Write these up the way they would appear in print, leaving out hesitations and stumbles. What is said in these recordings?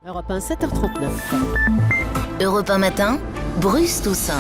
Europe 1, 7h39. Europe 1 matin, Bruce Toussaint.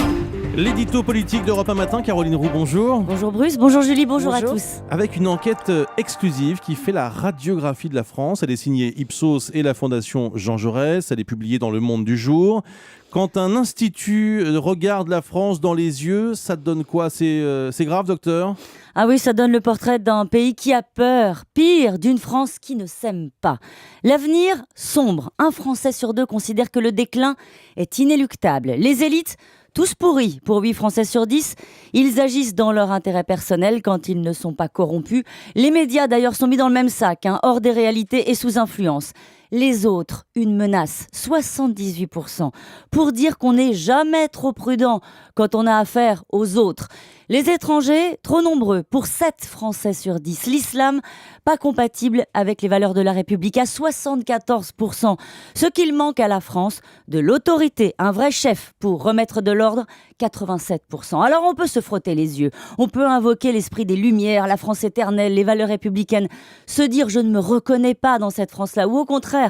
L'édito politique d'Europe 1 matin, Caroline Roux, bonjour. Bonjour Bruce, bonjour Julie, bonjour à tous. Avec une enquête exclusive qui fait la radiographie de la France. Elle est signée Ipsos et la Fondation Jean Jaurès. Elle est publiée dans Le Monde du Jour. Quand un institut regarde la France dans les yeux, ça te donne quoi ? C'est grave, docteur ? Ah oui, ça donne le portrait d'un pays qui a peur, pire, d'une France qui ne s'aime pas. L'avenir sombre. Un Français sur deux considère que le déclin est inéluctable. Les élites, tous pourris. Pour 8 Français sur 10, ils agissent dans leur intérêt personnel quand ils ne sont pas corrompus. Les médias d'ailleurs sont mis dans le même sac, hors des réalités et sous influence. Les autres, une menace, 78%, pour dire qu'on n'est jamais trop prudent quand on a affaire aux autres. Les étrangers, trop nombreux, pour 7 Français sur 10. L'islam, pas compatible avec les valeurs de la République, à 74%. Ce qu'il manque à la France, de l'autorité, un vrai chef pour remettre de l'ordre, 87%. Alors on peut se frotter les yeux, on peut invoquer l'esprit des Lumières, la France éternelle, les valeurs républicaines, se dire je ne me reconnais pas dans cette France-là, ou au contraire,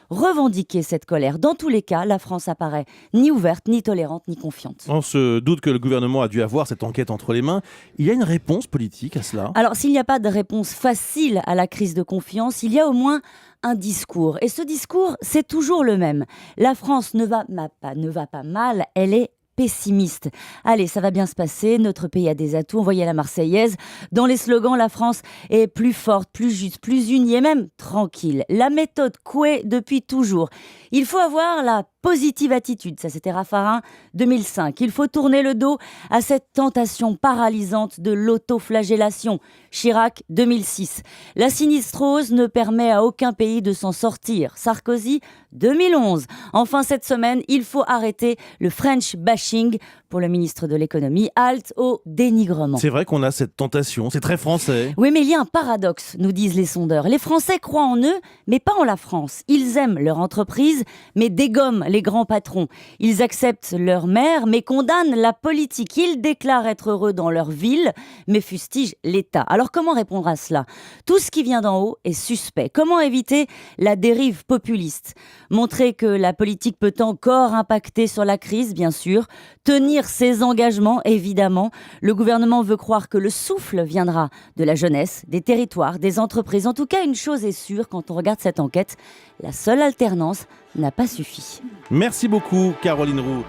revendiquer cette colère. Dans tous les cas, la France apparaît ni ouverte, ni tolérante, ni confiante. On se doute que le gouvernement a dû avoir cette enquête entre les mains. Il y a une réponse politique à cela ? Alors, s'il n'y a pas de réponse facile à la crise de confiance, il y a au moins un discours. Et ce discours, c'est toujours le même. La France ne va pas mal, elle est pessimiste. Allez, ça va bien se passer, notre pays a des atouts, on voyait la Marseillaise. Dans les slogans, la France est plus forte, plus juste, plus unie et même tranquille. La méthode Coué depuis toujours. Il faut avoir la positive attitude, ça c'était Raffarin 2005. Il faut tourner le dos à cette tentation paralysante de l'autoflagellation. Chirac 2006. La sinistrose ne permet à aucun pays de s'en sortir. Sarkozy 2011. Enfin cette semaine, il faut arrêter le French bashing pour le ministre de l'économie. Halte au dénigrement. C'est vrai qu'on a cette tentation, c'est très français. Oui, mais il y a un paradoxe, nous disent les sondeurs. Les Français croient en eux, mais pas en la France. Ils aiment leur entreprise, mais dégomment les grands patrons. Ils acceptent leur maire, mais condamnent la politique. Ils déclarent être heureux dans leur ville, mais fustigent l'État. Alors comment répondre à cela ? Tout ce qui vient d'en haut est suspect. Comment éviter la dérive populiste ? Montrer que la politique peut encore impacter sur la crise, bien sûr. Tenir ses engagements, évidemment. Le gouvernement veut croire que le souffle viendra de la jeunesse, des territoires, des entreprises. En tout cas, une chose est sûre, quand on regarde cette enquête, la seule alternance n'a pas suffi. Merci beaucoup, Caroline Roux.